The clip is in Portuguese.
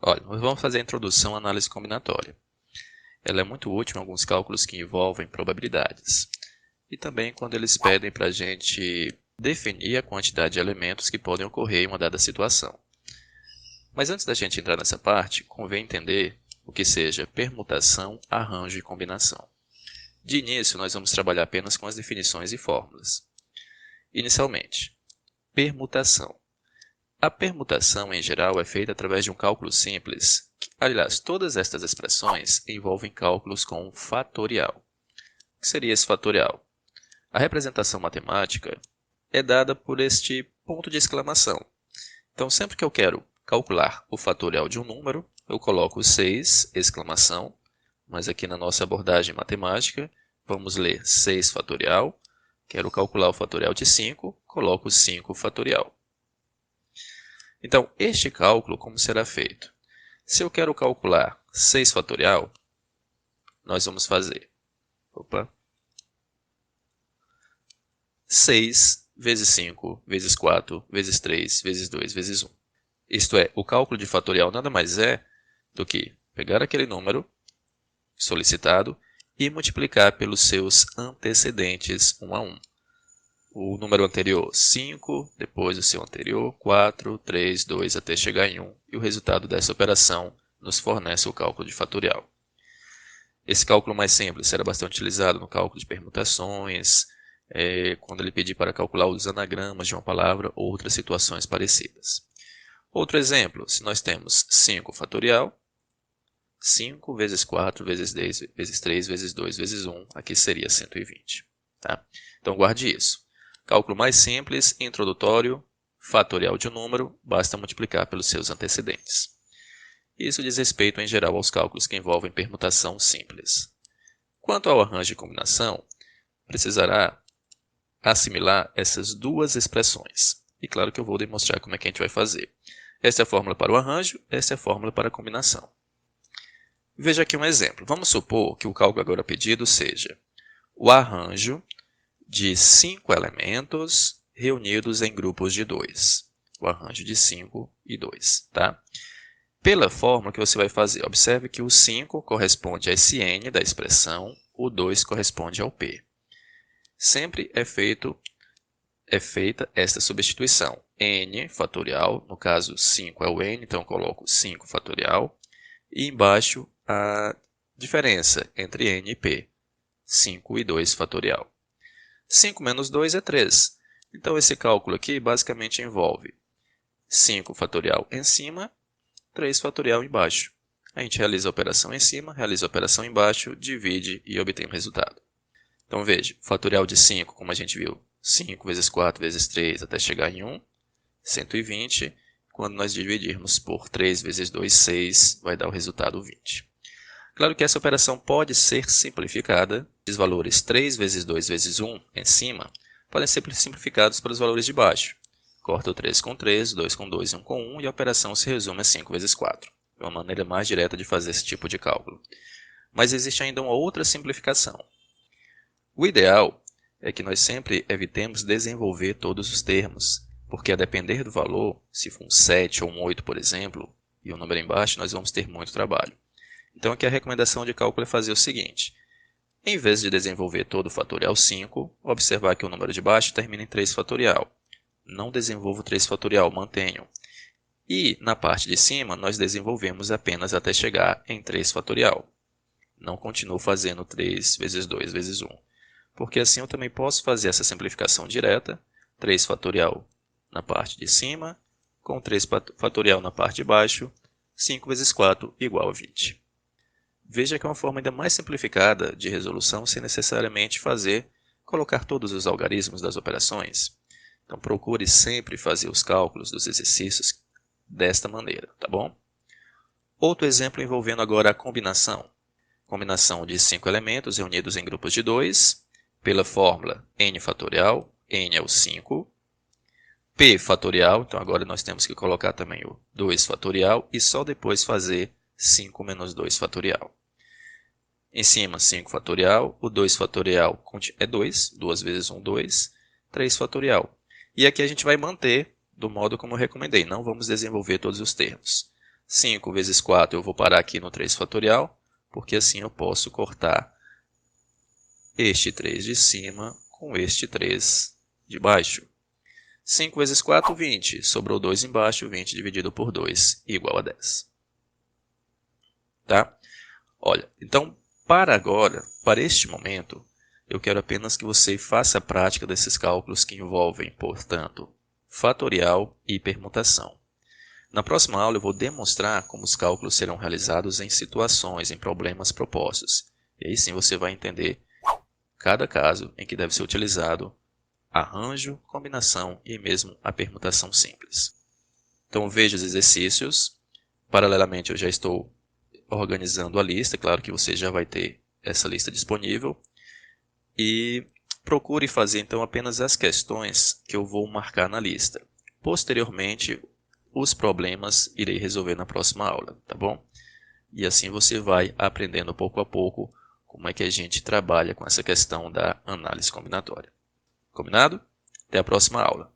Olha, nós vamos fazer a introdução à análise combinatória. Ela é muito útil em alguns cálculos que envolvem probabilidades. E também quando eles pedem para a gente definir a quantidade de elementos que podem ocorrer em uma dada situação. Mas antes da gente entrar nessa parte, convém entender o que seja permutação, arranjo e combinação. De início, nós vamos trabalhar apenas com as definições e fórmulas. Inicialmente, permutação. A permutação, em geral, é feita através de um cálculo simples. Aliás, todas estas expressões envolvem cálculos com um fatorial. O que seria esse fatorial? A representação matemática é dada por este ponto de exclamação. Então, sempre que eu quero calcular o fatorial de um número, eu coloco 6, exclamação, mas aqui na nossa abordagem matemática, vamos ler 6 fatorial. Quero calcular o fatorial de 5, coloco 5 fatorial. Então, este cálculo como será feito? Se eu quero calcular 6 fatorial, nós vamos fazer 6 vezes 5, vezes 4, vezes 3, vezes 2, vezes 1. Isto é, o cálculo de fatorial nada mais é do que pegar aquele número solicitado e multiplicar pelos seus antecedentes 1 a 1. O número anterior 5, depois o seu anterior 4, 3, 2 até chegar em 1, e o resultado dessa operação nos fornece o cálculo de fatorial. Esse cálculo mais simples será bastante utilizado no cálculo de permutações, quando ele pedir para calcular os anagramas de uma palavra ou outras situações parecidas. Outro exemplo, se nós temos 5 fatorial, 5 vezes 4 vezes 10 vezes 3 vezes 2 vezes 1, aqui seria 120. Tá? Então guarde isso. Cálculo mais simples, introdutório, fatorial de um número, basta multiplicar pelos seus antecedentes. Isso diz respeito, em geral, aos cálculos que envolvem permutação simples. Quanto ao arranjo e combinação, precisará assimilar essas duas expressões. E claro que eu vou demonstrar como é que a gente vai fazer. Esta é a fórmula para o arranjo, esta é a fórmula para a combinação. Veja aqui um exemplo. Vamos supor que o cálculo agora pedido seja o arranjo de 5 elementos reunidos em grupos de 2. O arranjo de 5 e 2. Tá? Pela fórmula que você vai fazer, observe que o 5 corresponde a esse n da expressão, o 2 corresponde ao p. Sempre é feita esta substituição. N fatorial, no caso 5 é o n, então eu coloco 5 fatorial. E embaixo a diferença entre n e p, 5 e 2 fatorial. 5 menos 2 é 3. Então esse cálculo aqui basicamente envolve 5 fatorial em cima, 3 fatorial embaixo. A gente realiza a operação em cima, realiza a operação embaixo, divide e obtém o resultado. Então veja, o fatorial de 5, como a gente viu, 5 vezes 4 vezes 3 até chegar em 1, 120. Quando nós dividirmos por 3 vezes 2, 6, vai dar o resultado 20. Claro que essa operação pode ser simplificada. Os valores 3 vezes 2 vezes 1 em cima podem ser simplificados para os valores de baixo. Corta o 3 com 3, 2 com 2 e 1 com 1, e a operação se resume a 5 vezes 4. É uma maneira mais direta de fazer esse tipo de cálculo. Mas existe ainda uma outra simplificação. O ideal é que nós sempre evitemos desenvolver todos os termos, porque a depender do valor, se for um 7 ou um 8, por exemplo, e o número embaixo, nós vamos ter muito trabalho. Então aqui a recomendação de cálculo é fazer o seguinte: em vez de desenvolver todo o fatorial 5, observar que o número de baixo termina em 3 fatorial. Não desenvolvo 3 fatorial, mantenho. E na parte de cima, nós desenvolvemos apenas até chegar em 3 fatorial. Não continuo fazendo 3 vezes 2 vezes 1. Porque assim eu também posso fazer essa simplificação direta, 3 fatorial na parte de cima, com 3 fatorial na parte de baixo, 5 vezes 4 igual a 20. Veja que é uma forma ainda mais simplificada de resolução sem necessariamente colocar todos os algarismos das operações. Então procure sempre fazer os cálculos dos exercícios desta maneira, tá bom? Outro exemplo envolvendo agora a combinação. Combinação de 5 elementos reunidos em grupos de 2, pela fórmula n fatorial, n é o 5, p fatorial, então agora nós temos que colocar também o 2 fatorial e só depois fazer 5 menos 2 fatorial. Em cima, 5 fatorial, o 2 fatorial é 2, 2 vezes 1, 2, 3 fatorial. E aqui a gente vai manter do modo como eu recomendei, não vamos desenvolver todos os termos. 5 vezes 4 eu vou parar aqui no 3 fatorial, porque assim eu posso cortar este 3 de cima com este 3 de baixo. 5 vezes 4, 20. Sobrou 2 embaixo, 20 dividido por 2, igual a 10. Tá? Olha, então, para agora, para este momento, eu quero apenas que você faça a prática desses cálculos que envolvem, portanto, fatorial e permutação. Na próxima aula eu vou demonstrar como os cálculos serão realizados em situações, em problemas propostos. E aí sim você vai entender cada caso em que deve ser utilizado arranjo, combinação e mesmo a permutação simples. Então veja os exercícios. Paralelamente eu já estou organizando a lista, claro que você já vai ter essa lista disponível. E procure fazer então apenas as questões que eu vou marcar na lista. Posteriormente, os problemas irei resolver na próxima aula, tá bom? E assim você vai aprendendo pouco a pouco como é que a gente trabalha com essa questão da análise combinatória. Combinado? Até a próxima aula.